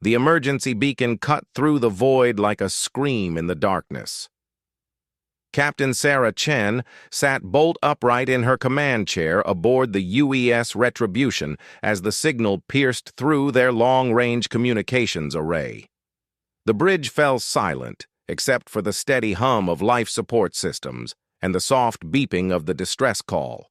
The emergency beacon cut through the void like a scream in the darkness. Captain Sarah Chen sat bolt upright in her command chair aboard the UES Retribution as the signal pierced through their long-range communications array. The bridge fell silent, except for the steady hum of life support systems and the soft beeping of the distress call.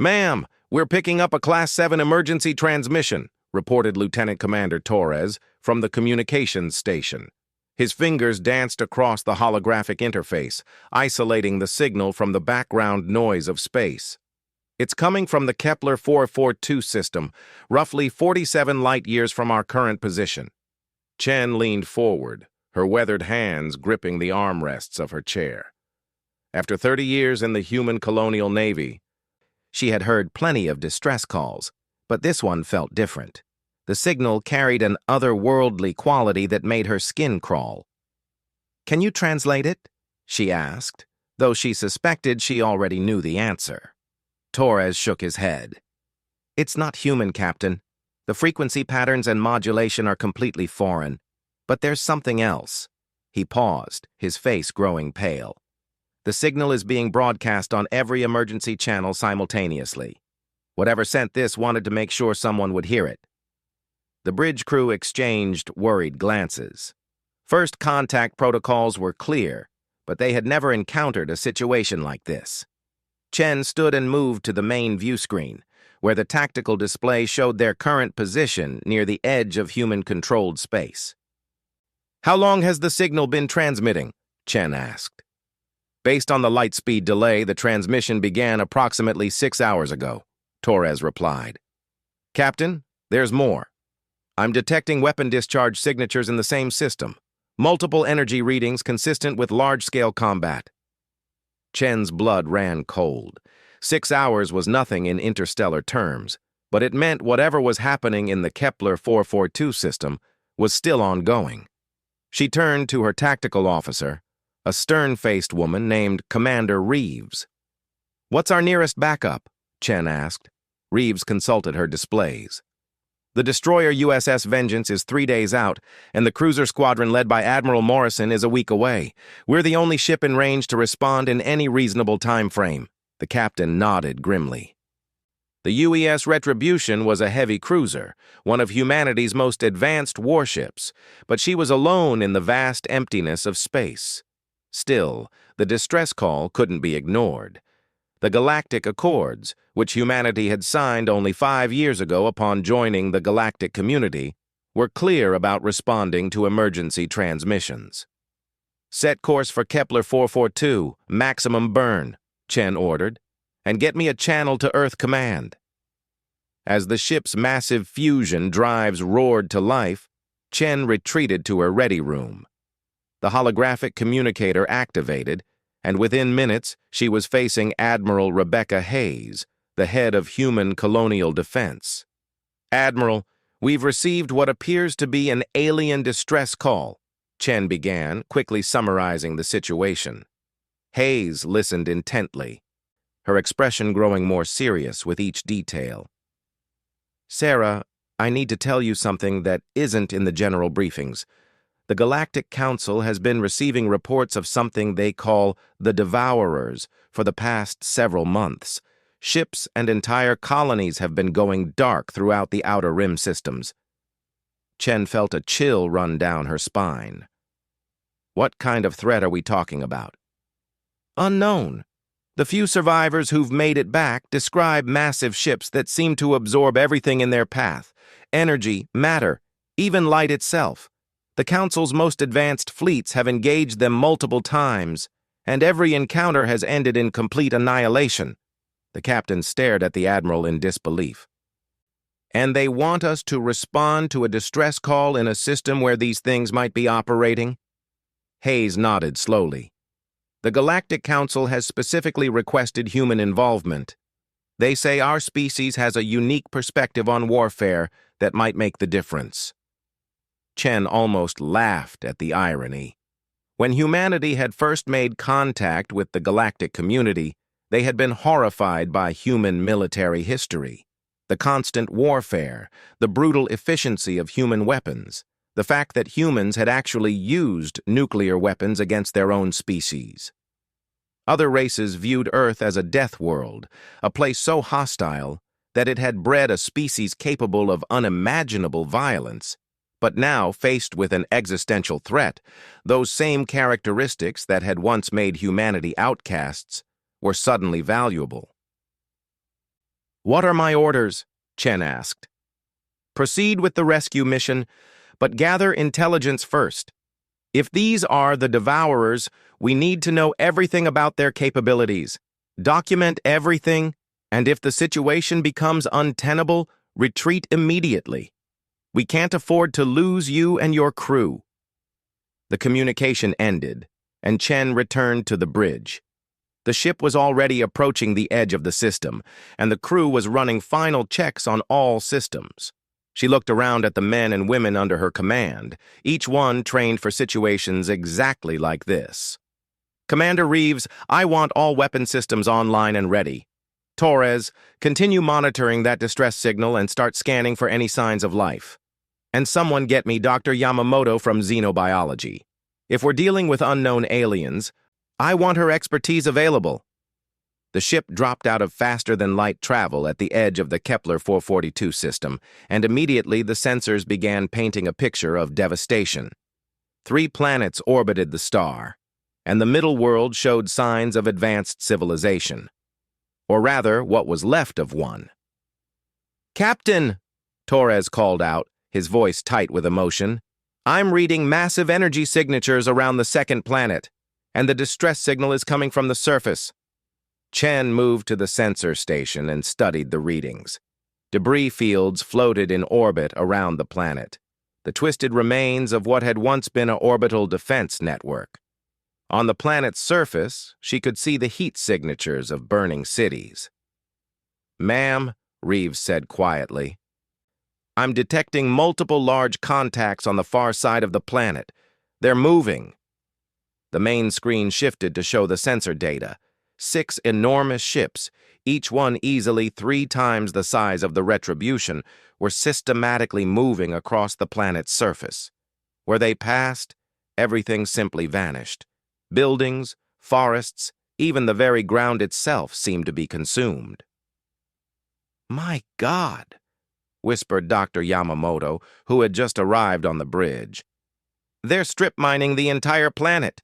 "Ma'am, we're picking up a Class 7 emergency transmission," reported Lieutenant Commander Torres from the communications station. His fingers danced across the holographic interface, isolating the signal from the background noise of space. "It's coming from the Kepler 442 system, roughly 47 light-years from our current position." Chen leaned forward, her weathered hands gripping the armrests of her chair. After 30 years in the human colonial navy, she had heard plenty of distress calls, but this one felt different. The signal carried an otherworldly quality that made her skin crawl. "Can you translate it?" she asked, though she suspected she already knew the answer. Torres shook his head. "It's not human, Captain. The frequency patterns and modulation are completely foreign. But there's something else." He paused, his face growing pale. "The signal is being broadcast on every emergency channel simultaneously. Whatever sent this wanted to make sure someone would hear it." The bridge crew exchanged worried glances. First contact protocols were clear, but they had never encountered a situation like this. Chen stood and moved to the main view screen, where the tactical display showed their current position near the edge of human-controlled space. "How long has the signal been transmitting?" Chen asked. "Based on the light speed delay, the transmission began approximately 6 hours ago," Torres replied. "Captain, there's more. I'm detecting weapon discharge signatures in the same system. Multiple energy readings consistent with large-scale combat." Chen's blood ran cold. 6 hours was nothing in interstellar terms, but it meant whatever was happening in the Kepler 442 system was still ongoing. She turned to her tactical officer, a stern-faced woman named Commander Reeves. "What's our nearest backup?" Chen asked. Reeves consulted her displays. "The destroyer USS Vengeance is 3 days out, and the cruiser squadron led by Admiral Morrison is a week away. We're the only ship in range to respond in any reasonable time frame." The captain nodded grimly. The UES Retribution was a heavy cruiser, one of humanity's most advanced warships, but she was alone in the vast emptiness of space. Still, the distress call couldn't be ignored. The Galactic Accords, which humanity had signed only 5 years ago upon joining the galactic community, were clear about responding to emergency transmissions. "Set course for Kepler 442, maximum burn," Chen ordered, "and get me a channel to Earth Command." As the ship's massive fusion drives roared to life, Chen retreated to her ready room. The holographic communicator activated, and within minutes she was facing Admiral Rebecca Hayes, the head of Human Colonial Defense. "Admiral, we've received what appears to be an alien distress call," Chen began, quickly summarizing the situation. Hayes listened intently, her expression growing more serious with each detail. "Sarah, I need to tell you something that isn't in the general briefings. The Galactic Council has been receiving reports of something they call the Devourers for the past several months. Ships and entire colonies have been going dark throughout the Outer Rim systems." Chen felt a chill run down her spine. "What kind of threat are we talking about?" "Unknown. The few survivors who've made it back describe massive ships that seem to absorb everything in their path: energy, matter, even light itself. The Council's most advanced fleets have engaged them multiple times, and every encounter has ended in complete annihilation." The captain stared at the Admiral in disbelief. "And they want us to respond to a distress call in a system where these things might be operating?" Hayes nodded slowly. "The Galactic Council has specifically requested human involvement. They say our species has a unique perspective on warfare that might make the difference." Chen almost laughed at the irony. When humanity had first made contact with the galactic community, they had been horrified by human military history. The constant warfare, the brutal efficiency of human weapons, the fact that humans had actually used nuclear weapons against their own species. Other races viewed Earth as a death world, a place so hostile that it had bred a species capable of unimaginable violence. But now, faced with an existential threat, those same characteristics that had once made humanity outcasts were suddenly valuable. "What are my orders?" Chen asked. "Proceed with the rescue mission, but gather intelligence first. If these are the Devourers, we need to know everything about their capabilities. Document everything, and if the situation becomes untenable, retreat immediately. We can't afford to lose you and your crew." The communication ended, and Chen returned to the bridge. The ship was already approaching the edge of the system, and the crew was running final checks on all systems. She looked around at the men and women under her command, each one trained for situations exactly like this. "Commander Reeves, I want all weapon systems online and ready. Torres, continue monitoring that distress signal and start scanning for any signs of life. And someone get me Dr. Yamamoto from Xenobiology. If we're dealing with unknown aliens, I want her expertise available." The ship dropped out of faster-than-light travel at the edge of the Kepler 442 system, and immediately the sensors began painting a picture of devastation. 3 planets orbited the star, and the middle world showed signs of advanced civilization. Or rather, what was left of one. "Captain," Torres called out, his voice tight with emotion, "I'm reading massive energy signatures around the second planet, and the distress signal is coming from the surface." Chen moved to the sensor station and studied the readings. Debris fields floated in orbit around the planet, the twisted remains of what had once been an orbital defense network. On the planet's surface, she could see the heat signatures of burning cities. "Ma'am," Reeves said quietly, "I'm detecting multiple large contacts on the far side of the planet. They're moving." The main screen shifted to show the sensor data. 6 enormous ships, each one easily 3 times the size of the Retribution, were systematically moving across the planet's surface. Where they passed, everything simply vanished. Buildings, forests, even the very ground itself seemed to be consumed. "My God," whispered Dr. Yamamoto, who had just arrived on the bridge. "They're strip mining the entire planet."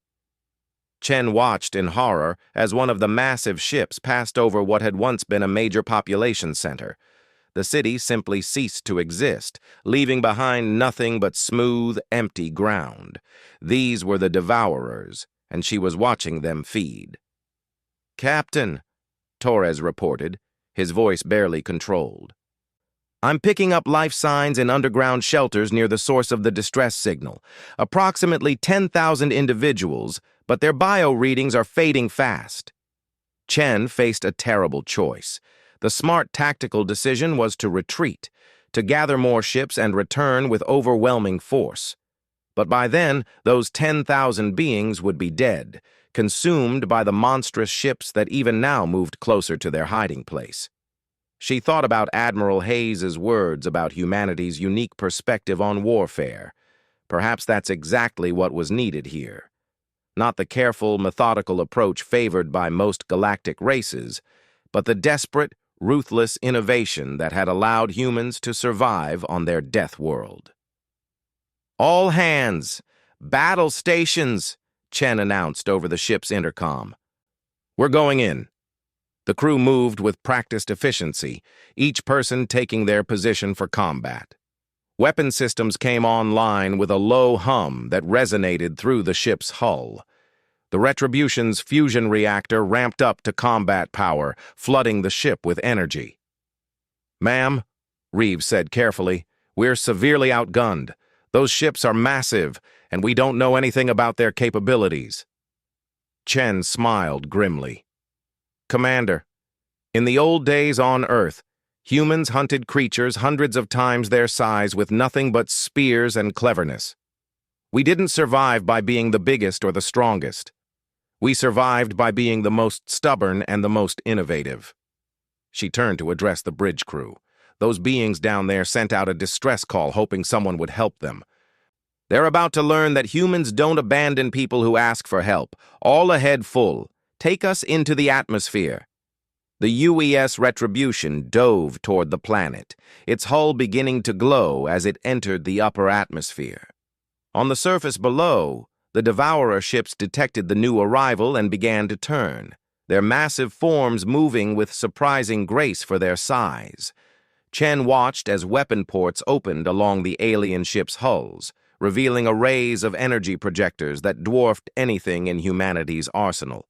Chen watched in horror as one of the massive ships passed over what had once been a major population center. The city simply ceased to exist, leaving behind nothing but smooth, empty ground. These were the Devourers, and she was watching them feed. "Captain," Torres reported, his voice barely controlled, "I'm picking up life signs in underground shelters near the source of the distress signal. Approximately 10,000 individuals, but their bio readings are fading fast." Chen faced a terrible choice. The smart tactical decision was to retreat, to gather more ships and return with overwhelming force. But by then, those 10,000 beings would be dead, consumed by the monstrous ships that even now moved closer to their hiding place. She thought about Admiral Hayes's words about humanity's unique perspective on warfare. Perhaps that's exactly what was needed here. Not the careful, methodical approach favored by most galactic races, but the desperate, ruthless innovation that had allowed humans to survive on their death world. "All hands! Battle stations!" Chen announced over the ship's intercom. "We're going in." The crew moved with practiced efficiency, each person taking their position for combat. Weapon systems came online with a low hum that resonated through the ship's hull. The Retribution's fusion reactor ramped up to combat power, flooding the ship with energy. "Ma'am," Reeves said carefully, "we're severely outgunned. Those ships are massive, and we don't know anything about their capabilities." Chen smiled grimly. "Commander, in the old days on Earth, humans hunted creatures hundreds of times their size with nothing but spears and cleverness. We didn't survive by being the biggest or the strongest. We survived by being the most stubborn and the most innovative." She turned to address the bridge crew. Those beings down there sent out a distress call hoping someone would help them. They're about to learn that humans don't abandon people who ask for help. All ahead full. Take us into the atmosphere. The UES Retribution dove toward the planet, its hull beginning to glow as it entered the upper atmosphere. On the surface below, the Devourer ships detected the new arrival and began to turn, their massive forms moving with surprising grace for their size. Chen watched as weapon ports opened along the alien ships' hulls, revealing arrays of energy projectors that dwarfed anything in humanity's arsenal.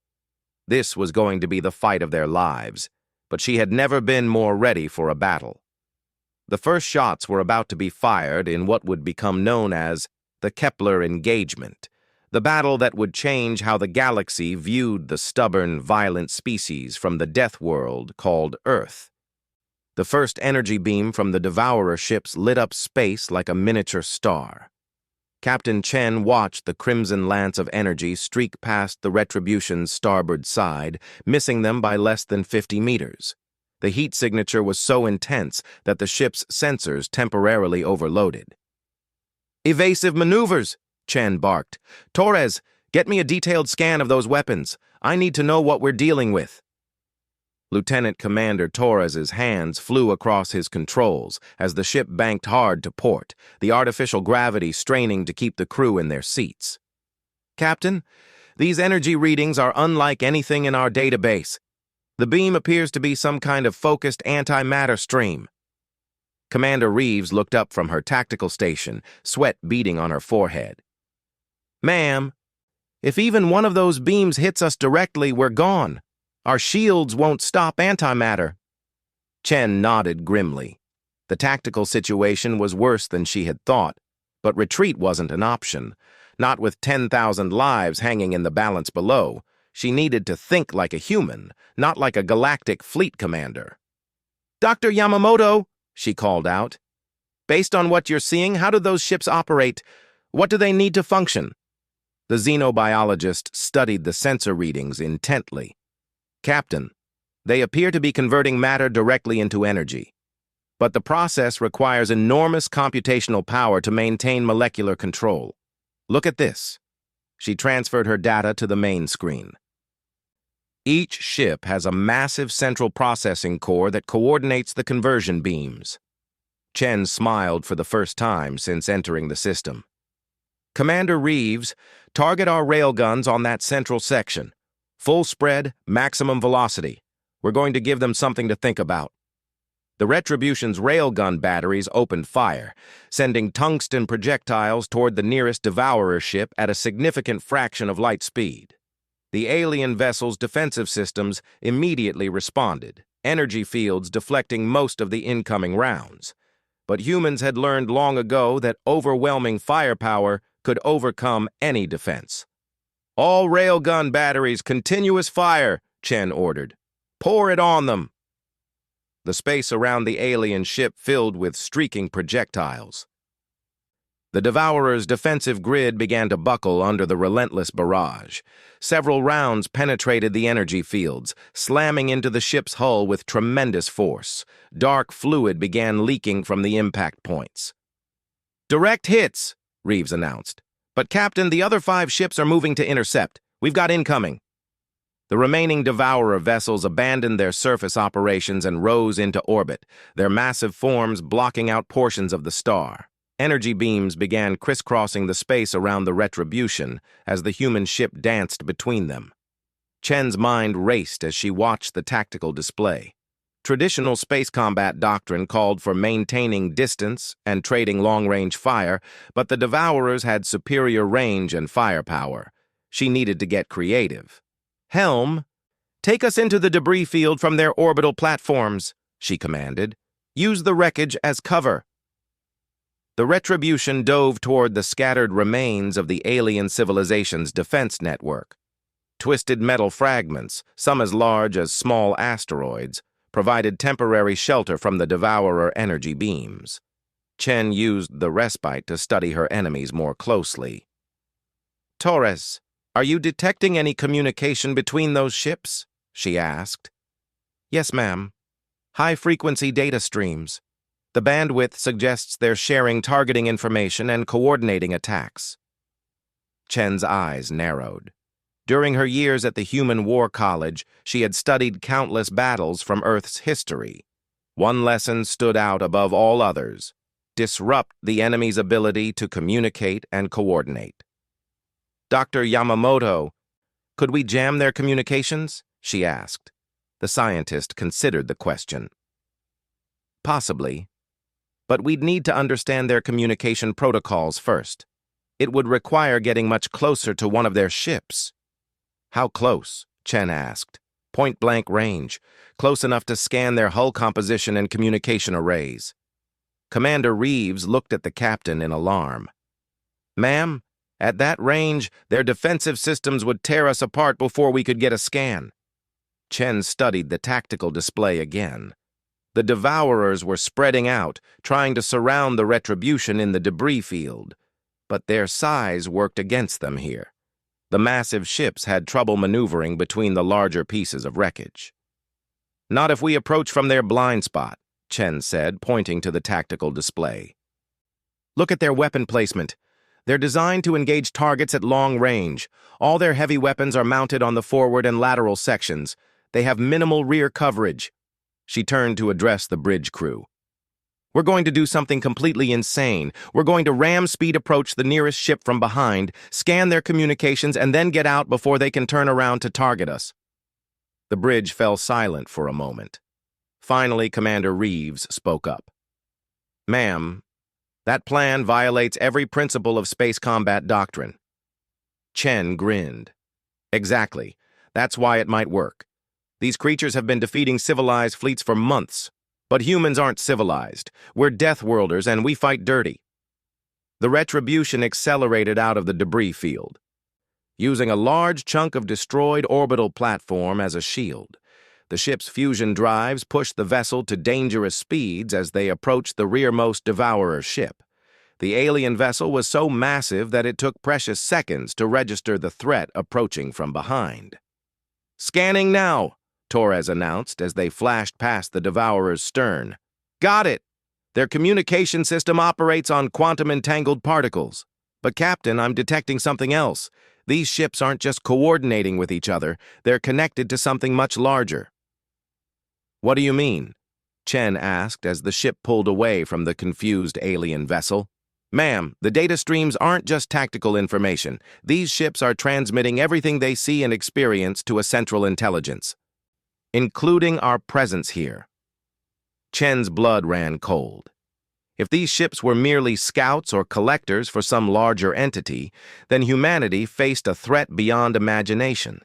This was going to be the fight of their lives, but she had never been more ready for a battle. The first shots were about to be fired in what would become known as the Kepler engagement, the battle that would change how the galaxy viewed the stubborn, violent species from the death world called Earth. The first energy beam from the Devourer ships lit up space like a miniature star. Captain Chen watched the crimson lance of energy streak past the Retribution's starboard side, missing them by less than 50 meters. The heat signature was so intense that the ship's sensors temporarily overloaded. "Evasive maneuvers!" Chen barked. "Torres, get me a detailed scan of those weapons. I need to know what we're dealing with." Lieutenant Commander Torres's hands flew across his controls as the ship banked hard to port, the artificial gravity straining to keep the crew in their seats. "Captain, these energy readings are unlike anything in our database. The beam appears to be some kind of focused antimatter stream." Commander Reeves looked up from her tactical station, sweat beading on her forehead. "Ma'am, if even one of those beams hits us directly, we're gone. Our shields won't stop antimatter." Chen nodded grimly. The tactical situation was worse than she had thought, but retreat wasn't an option. Not with 10,000 lives hanging in the balance below. She needed to think like a human, not like a galactic fleet commander. "Dr. Yamamoto," she called out. "Based on what you're seeing, how do those ships operate? What do they need to function?" The xenobiologist studied the sensor readings intently. "Captain, they appear to be converting matter directly into energy. But the process requires enormous computational power to maintain molecular control. Look at this." She transferred her data to the main screen. Each ship has a massive central processing core that coordinates the conversion beams. Chen smiled for the first time since entering the system. "Commander Reeves, target our railguns on that central section. Full spread, maximum velocity. We're going to give them something to think about." The Retribution's railgun batteries opened fire, sending tungsten projectiles toward the nearest Devourer ship at a significant fraction of light speed. The alien vessel's defensive systems immediately responded, energy fields deflecting most of the incoming rounds. But humans had learned long ago that overwhelming firepower could overcome any defense. "All railgun batteries, continuous fire," Chen ordered. "Pour it on them." The space around the alien ship filled with streaking projectiles. The Devourer's defensive grid began to buckle under the relentless barrage. Several rounds penetrated the energy fields, slamming into the ship's hull with tremendous force. Dark fluid began leaking from the impact points. "Direct hits," Reeves announced. "But, Captain, the other 5 ships are moving to intercept. We've got incoming." The remaining Devourer vessels abandoned their surface operations and rose into orbit, their massive forms blocking out portions of the star. Energy beams began crisscrossing the space around the Retribution as the human ship danced between them. Chen's mind raced as she watched the tactical display. Traditional space combat doctrine called for maintaining distance and trading long-range fire, but the Devourers had superior range and firepower. She needed to get creative. "Helm, take us into the debris field from their orbital platforms," she commanded. "Use the wreckage as cover." The Retribution dove toward the scattered remains of the alien civilization's defense network. Twisted metal fragments, some as large as small asteroids, provided temporary shelter from the Devourer energy beams. Chen used the respite to study her enemies more closely. "Torres, are you detecting any communication between those ships?" she asked. "Yes, ma'am. High-frequency data streams. The bandwidth suggests they're sharing targeting information and coordinating attacks. Chen's eyes narrowed. During her years at the Human War College, she had studied countless battles from Earth's history. One lesson stood out above all others: disrupt the enemy's ability to communicate and coordinate. Dr. Yamamoto, could we jam their communications? She asked. The scientist considered the question. Possibly, but we'd need to understand their communication protocols first. It would require getting much closer to one of their ships. How close? Chen asked. Point-blank range, close enough to scan their hull composition and communication arrays. Commander Reeves looked at the captain in alarm. Ma'am, at that range, their defensive systems would tear us apart before we could get a scan. Chen studied the tactical display again. The Devourers were spreading out, trying to surround the Retribution in the debris field. But their size worked against them here. The massive ships had trouble maneuvering between the larger pieces of wreckage. Not if we approach from their blind spot, Chen said, pointing to the tactical display. Look at their weapon placement. They're designed to engage targets at long range. All their heavy weapons are mounted on the forward and lateral sections. They have minimal rear coverage. She turned to address the bridge crew. We're going to do something completely insane. We're going to ram-speed approach the nearest ship from behind, scan their communications, and then get out before they can turn around to target us. The bridge fell silent for a moment. Finally, Commander Reeves spoke up. Ma'am, that plan violates every principle of space combat doctrine. Chen grinned. Exactly. That's why it might work. These creatures have been defeating civilized fleets for months. But humans aren't civilized. We're Deathworlders, and we fight dirty. The Retribution accelerated out of the debris field, using a large chunk of destroyed orbital platform as a shield. The ship's fusion drives pushed the vessel to dangerous speeds as they approached the rearmost Devourer ship. The alien vessel was so massive that it took precious seconds to register the threat approaching from behind. Scanning now, Torres announced as they flashed past the Devourer's stern. Got it! Their communication system operates on quantum-entangled particles. But Captain, I'm detecting something else. These ships aren't just coordinating with each other, they're connected to something much larger. What do you mean? Chen asked as the ship pulled away from the confused alien vessel. Ma'am, the data streams aren't just tactical information. These ships are transmitting everything they see and experience to a central intelligence, including our presence here. Chen's blood ran cold. If these ships were merely scouts or collectors for some larger entity, then humanity faced a threat beyond imagination.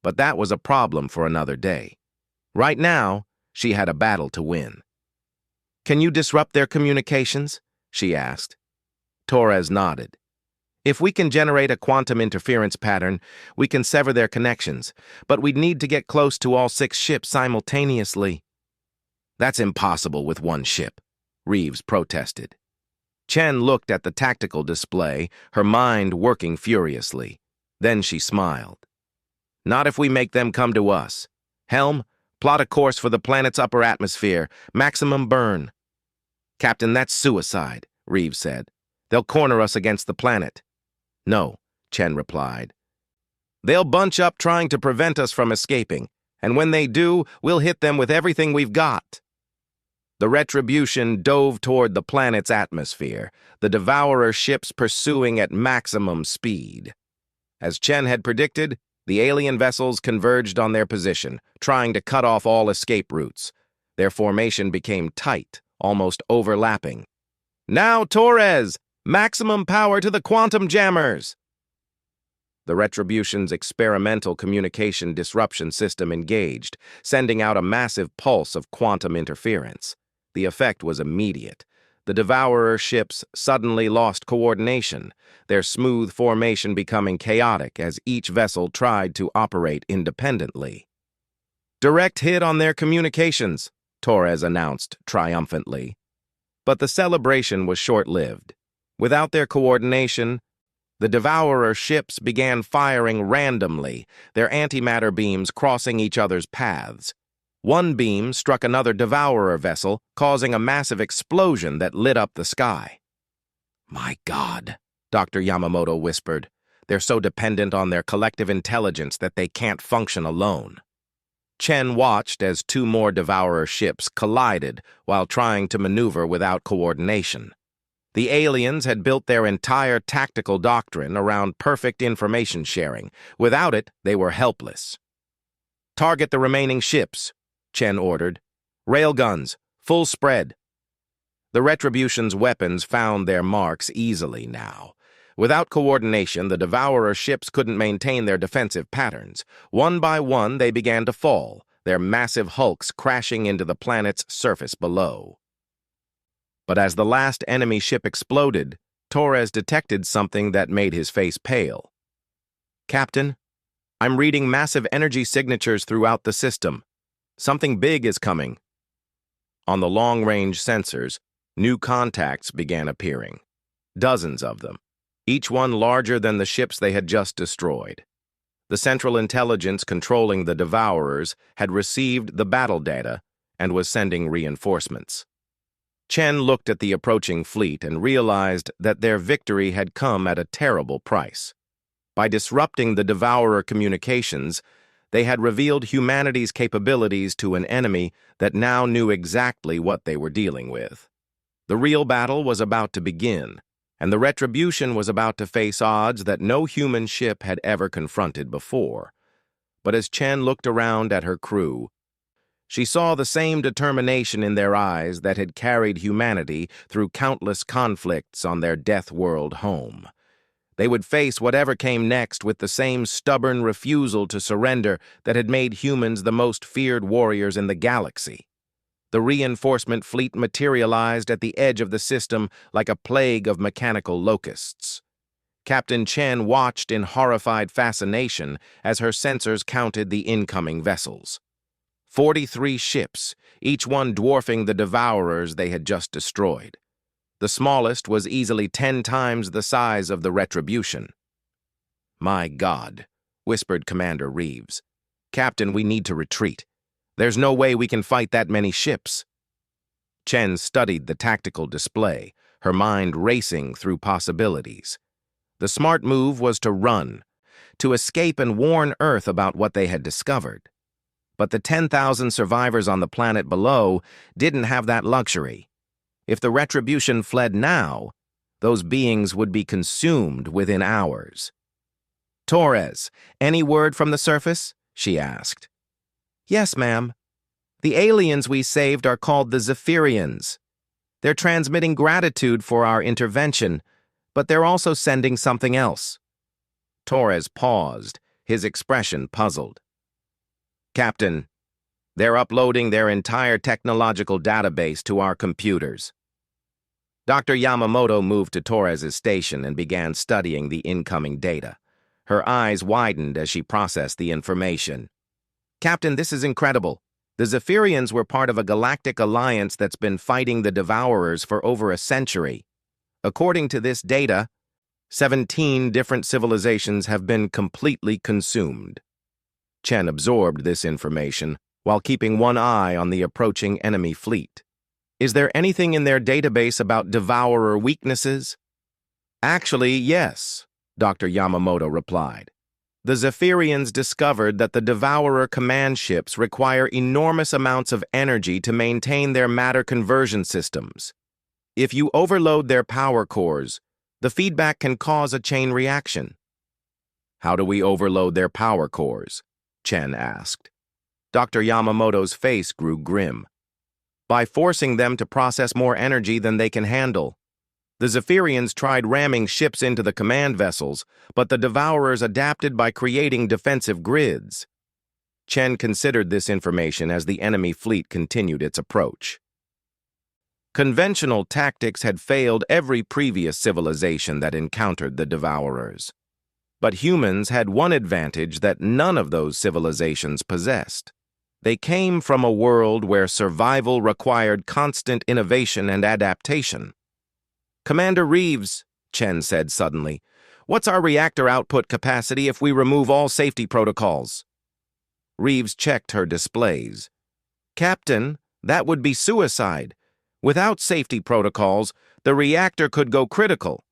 But that was a problem for another day. Right now, she had a battle to win. Can you disrupt their communications? She asked. Torres nodded. If we can generate a quantum interference pattern, we can sever their connections, but we'd need to get close to all 6 ships simultaneously. That's impossible with one ship, Reeves protested. Chen looked at the tactical display, her mind working furiously. Then she smiled. Not if we make them come to us. Helm, plot a course for the planet's upper atmosphere, maximum burn. Captain, that's suicide, Reeves said. They'll corner us against the planet. No, Chen replied. They'll bunch up trying to prevent us from escaping, and when they do, we'll hit them with everything we've got. The Retribution dove toward the planet's atmosphere, the Devourer ships pursuing at maximum speed. As Chen had predicted, the alien vessels converged on their position, trying to cut off all escape routes. Their formation became tight, almost overlapping. Now, Torres! Maximum power to the quantum jammers! The Retribution's experimental communication disruption system engaged, sending out a massive pulse of quantum interference. The effect was immediate. The Devourer ships suddenly lost coordination, their smooth formation becoming chaotic as each vessel tried to operate independently. Direct hit on their communications, Torres announced triumphantly. But the celebration was short-lived. Without their coordination, the Devourer ships began firing randomly, their antimatter beams crossing each other's paths. One beam struck another Devourer vessel, causing a massive explosion that lit up the sky. "My God," Dr. Yamamoto whispered. "They're so dependent on their collective intelligence that they can't function alone." Chen watched as two more Devourer ships collided while trying to maneuver without coordination. The aliens had built their entire tactical doctrine around perfect information sharing. Without it, they were helpless. "Target the remaining ships," Chen ordered. "Railguns, full spread." The Retribution's weapons found their marks easily now. Without coordination, the Devourer ships couldn't maintain their defensive patterns. One by one, they began to fall, their massive hulks crashing into the planet's surface below. But as the last enemy ship exploded, Torres detected something that made his face pale. "Captain, I'm reading massive energy signatures throughout the system. Something big is coming." On the long-range sensors, new contacts began appearing. Dozens of them, each one larger than the ships they had just destroyed. The Central Intelligence controlling the Devourers had received the battle data and was sending reinforcements. Chen looked at the approaching fleet and realized that their victory had come at a terrible price. By disrupting the Devourer communications, they had revealed humanity's capabilities to an enemy that now knew exactly what they were dealing with. The real battle was about to begin, and the Retribution was about to face odds that no human ship had ever confronted before. But as Chen looked around at her crew, she saw the same determination in their eyes that had carried humanity through countless conflicts on their death world home. They would face whatever came next with the same stubborn refusal to surrender that had made humans the most feared warriors in the galaxy. The reinforcement fleet materialized at the edge of the system like a plague of mechanical locusts. Captain Chen watched in horrified fascination as her sensors counted the incoming vessels. 43 ships, each one dwarfing the Devourers they had just destroyed. The smallest was easily 10 times the size of the Retribution. "My God," whispered Commander Reeves. "Captain, we need to retreat. There's no way we can fight that many ships." Chen studied the tactical display, her mind racing through possibilities. The smart move was to run, to escape and warn Earth about what they had discovered. But the 10,000 survivors on the planet below didn't have that luxury. If the Retribution fled now, those beings would be consumed within hours. "Torres, any word from the surface?" she asked. "Yes, ma'am. The aliens we saved are called the Zephyrians. They're transmitting gratitude for our intervention, but they're also sending something else." Torres paused, his expression puzzled. "Captain, they're uploading their entire technological database to our computers." Dr. Yamamoto moved to Torres's station and began studying the incoming data. Her eyes widened as she processed the information. "Captain, this is incredible. The Zephyrians were part of a galactic alliance that's been fighting the Devourers for over a century. According to this data, 17 different civilizations have been completely consumed." Chen absorbed this information while keeping one eye on the approaching enemy fleet. "Is there anything in their database about Devourer weaknesses?" "Actually, yes," Dr. Yamamoto replied. "The Zephyrians discovered that the Devourer command ships require enormous amounts of energy to maintain their matter conversion systems. If you overload their power cores, the feedback can cause a chain reaction." "How do we overload their power cores?" Chen asked. Dr. Yamamoto's face grew grim. "By forcing them to process more energy than they can handle. The Zephyrians tried ramming ships into the command vessels, but the Devourers adapted by creating defensive grids." Chen considered this information as the enemy fleet continued its approach. Conventional tactics had failed every previous civilization that encountered the Devourers. But humans had one advantage that none of those civilizations possessed. They came from a world where survival required constant innovation and adaptation. "Commander Reeves," Chen said suddenly, "what's our reactor output capacity if we remove all safety protocols?" Reeves checked her displays. Captain, that would be suicide. Without safety protocols, the reactor could go critical.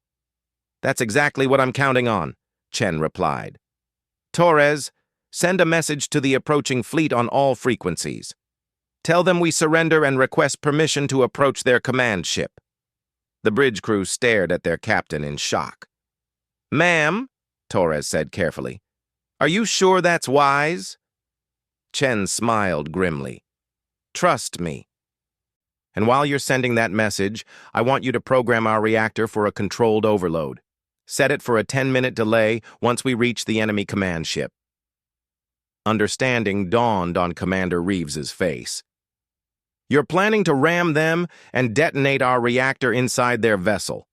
That's exactly what I'm counting on, Chen replied. Torres, send a message to the approaching fleet on all frequencies. Tell them we surrender and request permission to approach their command ship. The bridge crew stared at their captain in shock. Ma'am, Torres said carefully, are you sure that's wise? Chen smiled grimly. Trust me. And while you're sending that message, I want you to program our reactor for a controlled overload. Set it for a 10-minute delay once we reach the enemy command ship. Understanding dawned on Commander Reeves's face. You're planning to ram them and detonate our reactor inside their vessel.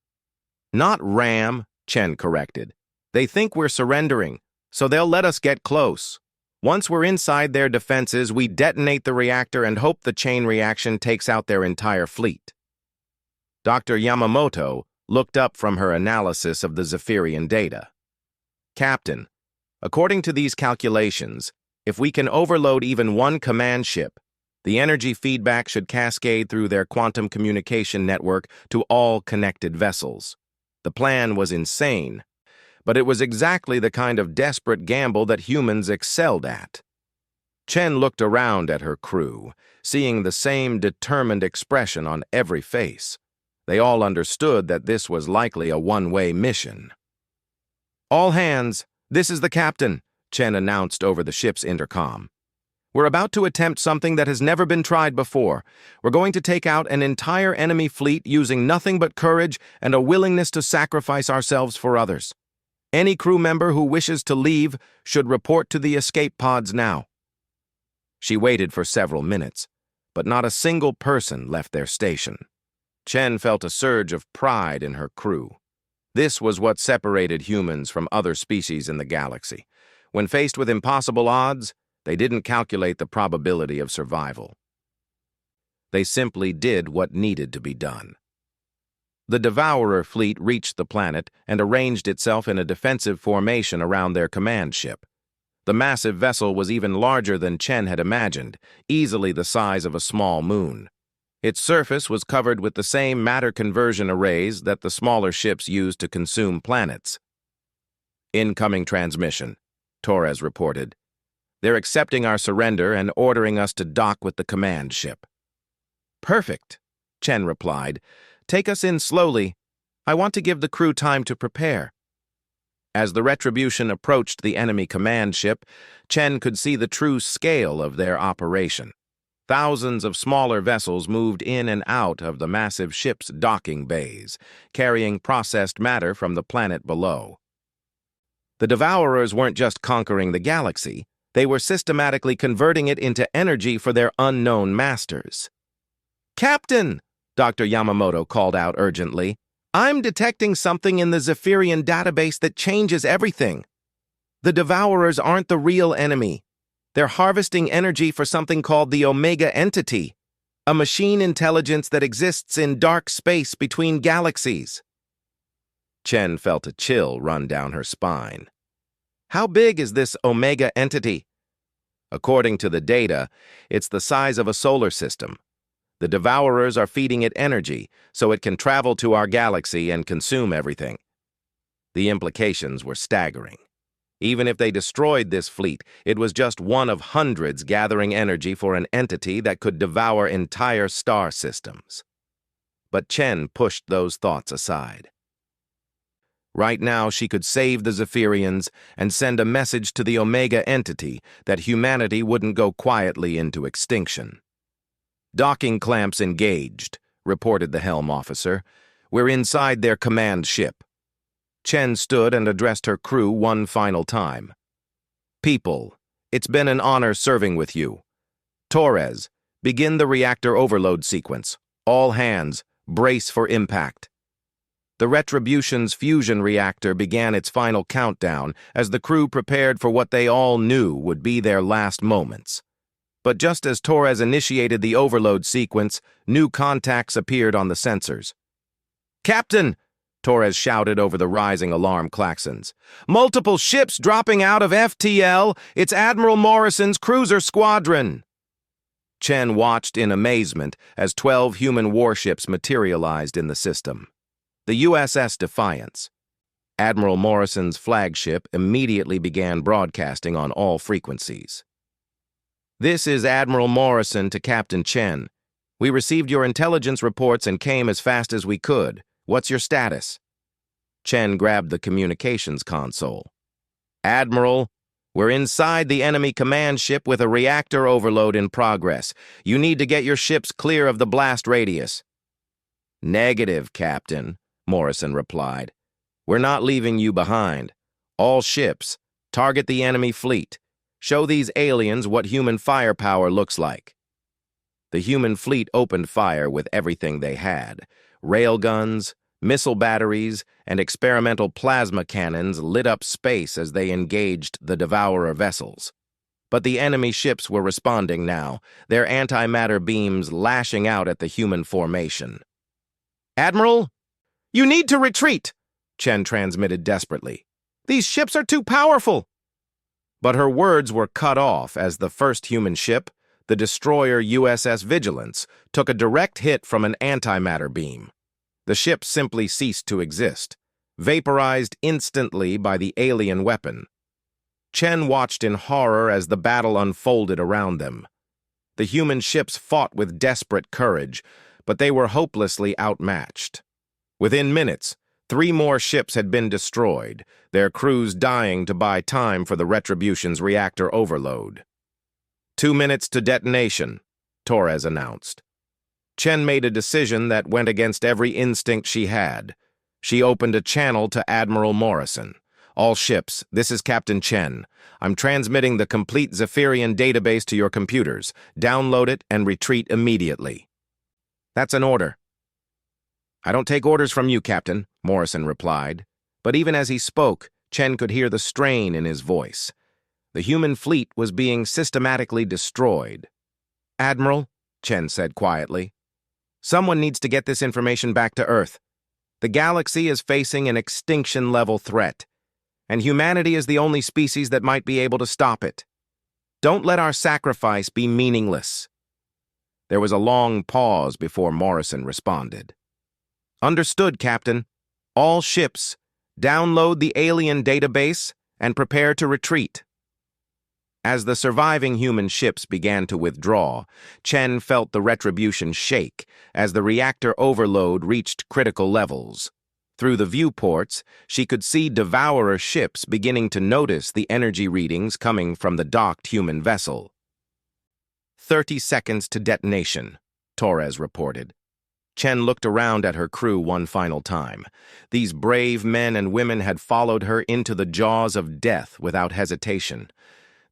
Not ram, Chen corrected. They think we're surrendering, so they'll let us get close. Once we're inside their defenses, we detonate the reactor and hope the chain reaction takes out their entire fleet. Dr. Yamamoto looked up from her analysis of the Zephyrian data. Captain, according to these calculations, if we can overload even one command ship, the energy feedback should cascade through their quantum communication network to all connected vessels. The plan was insane, but it was exactly the kind of desperate gamble that humans excelled at. Chen looked around at her crew, seeing the same determined expression on every face. They all understood that this was likely a one-way mission. All hands, this is the captain, Chen announced over the ship's intercom. We're about to attempt something that has never been tried before. We're going to take out an entire enemy fleet using nothing but courage and a willingness to sacrifice ourselves for others. Any crew member who wishes to leave should report to the escape pods now. She waited for several minutes, but not a single person left their station. Chen felt a surge of pride in her crew. This was what separated humans from other species in the galaxy. When faced with impossible odds, they didn't calculate the probability of survival. They simply did what needed to be done. The Devourer fleet reached the planet and arranged itself in a defensive formation around their command ship. The massive vessel was even larger than Chen had imagined, easily the size of a small moon. Its surface was covered with the same matter conversion arrays that the smaller ships used to consume planets. Incoming transmission, Torres reported. They're accepting our surrender and ordering us to dock with the command ship. Perfect, Chen replied. Take us in slowly. I want to give the crew time to prepare. As the Retribution approached the enemy command ship, Chen could see the true scale of their operation. Thousands of smaller vessels moved in and out of the massive ship's docking bays, carrying processed matter from the planet below. The Devourers weren't just conquering the galaxy, they were systematically converting it into energy for their unknown masters. Captain! Dr. Yamamoto called out urgently. I'm detecting something in the Zephyrian database that changes everything. The Devourers aren't the real enemy. They're harvesting energy for something called the Omega Entity, a machine intelligence that exists in dark space between galaxies. Chen felt a chill run down her spine. How big is this Omega Entity? According to the data, it's the size of a solar system. The Devourers are feeding it energy so it can travel to our galaxy and consume everything. The implications were staggering. Even if they destroyed this fleet, it was just one of hundreds gathering energy for an entity that could devour entire star systems. But Chen pushed those thoughts aside. Right now, she could save the Zephyrians and send a message to the Omega Entity that humanity wouldn't go quietly into extinction. Docking clamps engaged, reported the helm officer. We're inside their command ship. Chen stood and addressed her crew one final time. People, it's been an honor serving with you. Torres, begin the reactor overload sequence. All hands, brace for impact. The Retribution's fusion reactor began its final countdown as the crew prepared for what they all knew would be their last moments. But just as Torres initiated the overload sequence, new contacts appeared on the sensors. Captain! Torres shouted over the rising alarm klaxons. Multiple ships dropping out of FTL! It's Admiral Morrison's cruiser squadron! Chen watched in amazement as 12 human warships materialized in the system. The USS Defiance. Admiral Morrison's flagship immediately began broadcasting on all frequencies. "This is Admiral Morrison to Captain Chen. We received your intelligence reports and came as fast as we could. What's your status?" Chen grabbed the communications console. "Admiral, we're inside the enemy command ship with a reactor overload in progress. You need to get your ships clear of the blast radius." "Negative, Captain," Morrison replied. "We're not leaving you behind. All ships, target the enemy fleet. Show these aliens what human firepower looks like." The human fleet opened fire with everything they had. Railguns, missile batteries, and experimental plasma cannons lit up space as they engaged the Devourer vessels. But the enemy ships were responding now, their antimatter beams lashing out at the human formation. "Admiral, you need to retreat," Chen transmitted desperately. "These ships are too powerful." But her words were cut off as the first human ship, the destroyer USS Vigilance, took a direct hit from an antimatter beam. The ship simply ceased to exist, vaporized instantly by the alien weapon. Chen watched in horror as the battle unfolded around them. The human ships fought with desperate courage, but they were hopelessly outmatched. Within minutes, 3 more ships had been destroyed, their crews dying to buy time for the Retribution's reactor overload. 2 minutes to detonation, Torres announced. Chen made a decision that went against every instinct she had. She opened a channel to Admiral Morrison. "All ships, this is Captain Chen. I'm transmitting the complete Zephyrian database to your computers. Download it and retreat immediately." "That's an order." "I don't take orders from you, Captain," Morrison replied. But even as he spoke, Chen could hear the strain in his voice. The human fleet was being systematically destroyed. "Admiral," Chen said quietly, "someone needs to get this information back to Earth. The galaxy is facing an extinction-level threat, and humanity is the only species that might be able to stop it. Don't let our sacrifice be meaningless." There was a long pause before Morrison responded. "Understood, Captain. All ships, download the alien database and prepare to retreat." As the surviving human ships began to withdraw, Chen felt the Retribution shake as the reactor overload reached critical levels. Through the viewports, she could see Devourer ships beginning to notice the energy readings coming from the docked human vessel. 30 seconds to detonation, Torres reported. Chen looked around at her crew one final time. These brave men and women had followed her into the jaws of death without hesitation.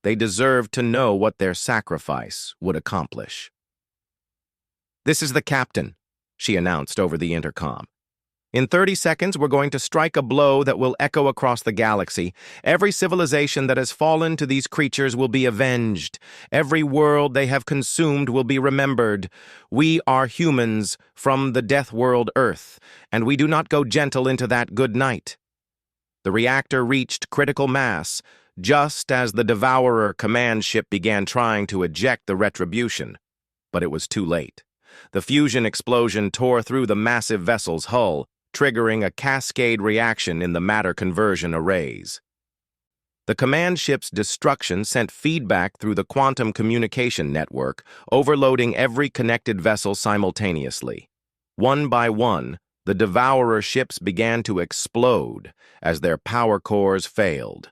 They deserved to know what their sacrifice would accomplish. "This is the captain," she announced over the intercom. "In 30 seconds, we're going to strike a blow that will echo across the galaxy. Every civilization that has fallen to these creatures will be avenged. Every world they have consumed will be remembered. We are humans from the death world Earth, and we do not go gentle into that good night." The reactor reached critical mass, just as the Devourer command ship began trying to eject the Retribution. But it was too late. The fusion explosion tore through the massive vessel's hull, triggering a cascade reaction in the matter conversion arrays. The command ship's destruction sent feedback through the quantum communication network, overloading every connected vessel simultaneously. One by one, the Devourer ships began to explode as their power cores failed.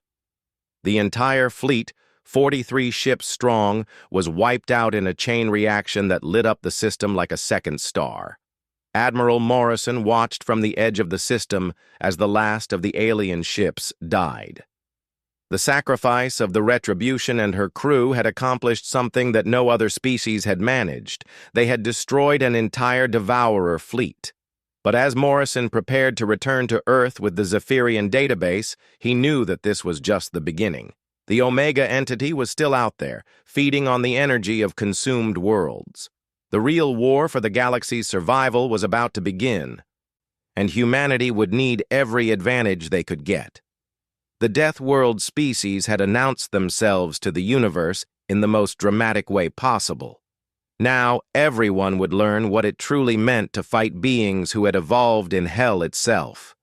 The entire fleet, 43 ships strong, was wiped out in a chain reaction that lit up the system like a second star. Admiral Morrison watched from the edge of the system as the last of the alien ships died. The sacrifice of the Retribution and her crew had accomplished something that no other species had managed. They had destroyed an entire Devourer fleet. But as Morrison prepared to return to Earth with the Zephyrian database, he knew that this was just the beginning. The Omega entity was still out there, feeding on the energy of consumed worlds. The real war for the galaxy's survival was about to begin, and humanity would need every advantage they could get. The Death World species had announced themselves to the universe in the most dramatic way possible. Now everyone would learn what it truly meant to fight beings who had evolved in hell itself.